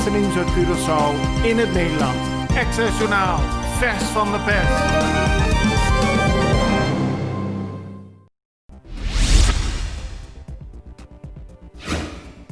laatste nieuws uit Curaçao in het Nederland. Access Journaal, vers van de pers.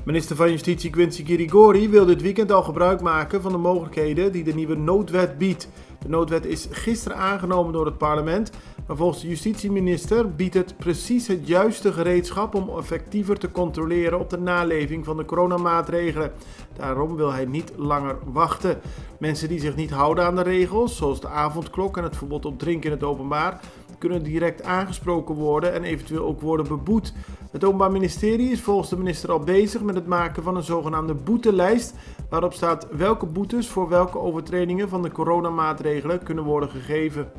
Minister van Justitie Quincy Kirigori wil dit weekend al gebruik maken van de mogelijkheden die de nieuwe noodwet biedt. De noodwet is gisteren aangenomen door het parlement, maar volgens de justitieminister biedt het precies het juiste gereedschap om effectiever te controleren op de naleving van de coronamaatregelen. Daarom wil hij niet langer wachten. Mensen die zich niet houden aan de regels, zoals de avondklok en het verbod op drinken in het openbaar, kunnen direct aangesproken worden en eventueel ook worden beboet. Het Openbaar Ministerie is volgens de minister al bezig met het maken van een zogenaamde boetelijst, waarop staat welke boetes voor welke overtredingen van de coronamaatregelen kunnen worden gegeven.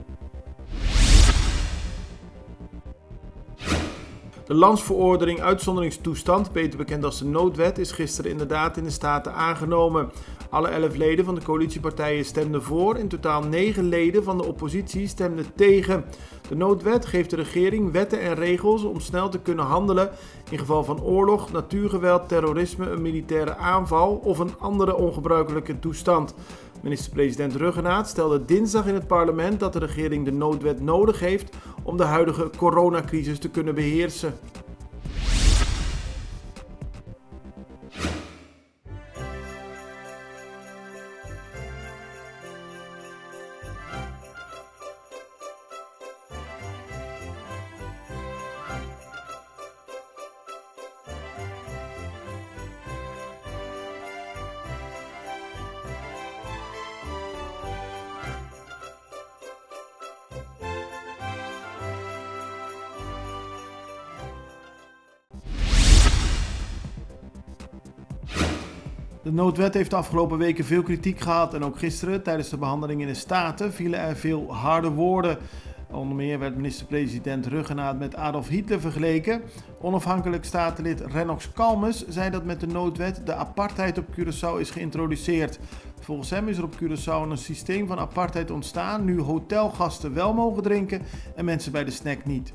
De landsverordening uitzonderingstoestand, beter bekend als de noodwet, is gisteren inderdaad in de Staten aangenomen. Alle 11 leden van de coalitiepartijen stemden voor, in totaal 9 leden van de oppositie stemden tegen. De noodwet geeft de regering wetten en regels om snel te kunnen handelen in geval van oorlog, natuurgeweld, terrorisme, een militaire aanval of een andere ongebruikelijke toestand. Minister-president Ruggenaat stelde dinsdag in het parlement dat de regering de noodwet nodig heeft om de huidige coronacrisis te kunnen beheersen. De noodwet heeft de afgelopen weken veel kritiek gehad en ook gisteren tijdens de behandeling in de Staten vielen er veel harde woorden. Onder meer werd minister-president Ruggenaat met Adolf Hitler vergeleken. Onafhankelijk statenlid Rennox Kalmes zei dat met de noodwet de apartheid op Curaçao is geïntroduceerd. Volgens hem is er op Curaçao een systeem van apartheid ontstaan, nu hotelgasten wel mogen drinken en mensen bij de snack niet.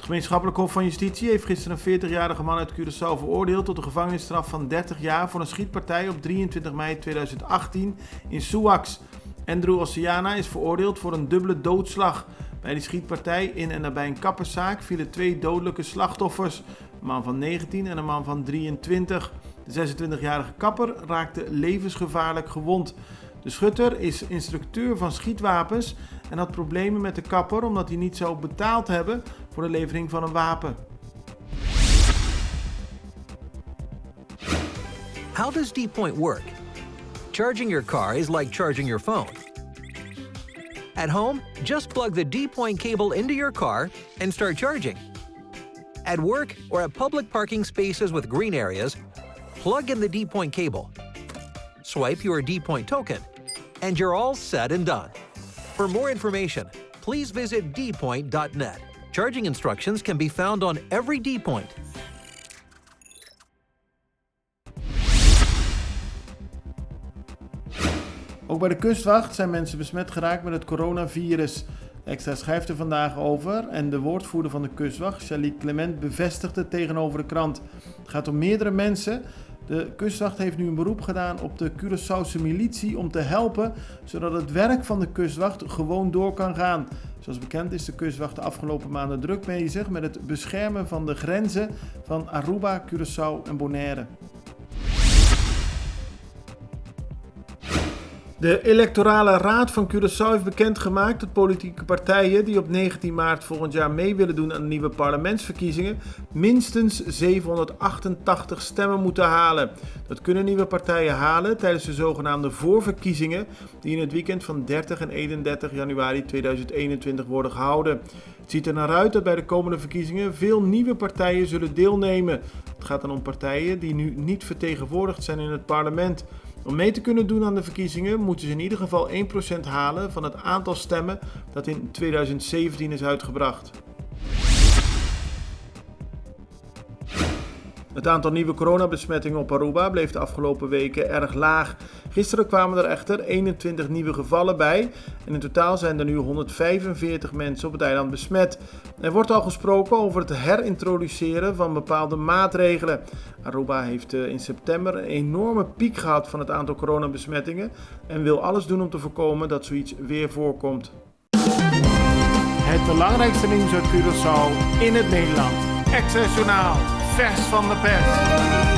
Het gemeenschappelijk hof van justitie heeft gisteren een 40-jarige man uit Curaçao veroordeeld tot een gevangenisstraf van 30 jaar voor een schietpartij op 23 mei 2018 in Suax. Andrew Oceana is veroordeeld voor een dubbele doodslag. Bij die schietpartij in en nabij een kapperszaak vielen 2 dodelijke slachtoffers, een man van 19 en een man van 23. De 26-jarige kapper raakte levensgevaarlijk gewond. De schutter is instructeur van schietwapens en had problemen met de kapper omdat hij niet zou betaald hebben voor de levering van een wapen. How does D-Point work? Charging your car is like charging your phone. At home, just plug the D-Point cable into your car and start charging. At work or at public parking spaces with green areas, plug in the D-Point cable. Swipe your D-Point token, and you're all set and done. For more information, please visit dpoint.net. Charging instructions can be found on every D-Point. Ook bij de kustwacht zijn mensen besmet geraakt met het coronavirus. Extra schrijft er vandaag over en de woordvoerder van de kustwacht, Charlie Clement, bevestigde tegenover de krant. Het gaat om meerdere mensen. De kustwacht heeft nu een beroep gedaan op de Curaçaose militie om te helpen, zodat het werk van de kustwacht gewoon door kan gaan. Zoals bekend is de kustwacht de afgelopen maanden druk bezig met het beschermen van de grenzen van Aruba, Curaçao en Bonaire. De electorale raad van Curaçao heeft bekendgemaakt dat politieke partijen die op 19 maart volgend jaar mee willen doen aan de nieuwe parlementsverkiezingen minstens 788 stemmen moeten halen. Dat kunnen nieuwe partijen halen tijdens de zogenaamde voorverkiezingen die in het weekend van 30 en 31 januari 2021 worden gehouden. Het ziet er naar uit dat bij de komende verkiezingen veel nieuwe partijen zullen deelnemen. Het gaat dan om partijen die nu niet vertegenwoordigd zijn in het parlement. Om mee te kunnen doen aan de verkiezingen moeten ze in ieder geval 1% halen van het aantal stemmen dat in 2017 is uitgebracht. Het aantal nieuwe coronabesmettingen op Aruba bleef de afgelopen weken erg laag. Gisteren kwamen er echter 21 nieuwe gevallen bij en in totaal zijn er nu 145 mensen op het eiland besmet. Er wordt al gesproken over het herintroduceren van bepaalde maatregelen. Aruba heeft in september een enorme piek gehad van het aantal coronabesmettingen en wil alles doen om te voorkomen dat zoiets weer voorkomt. Het belangrijkste nieuws uit Curaçao in het Nederland. Extra Journaal, vers van de pers.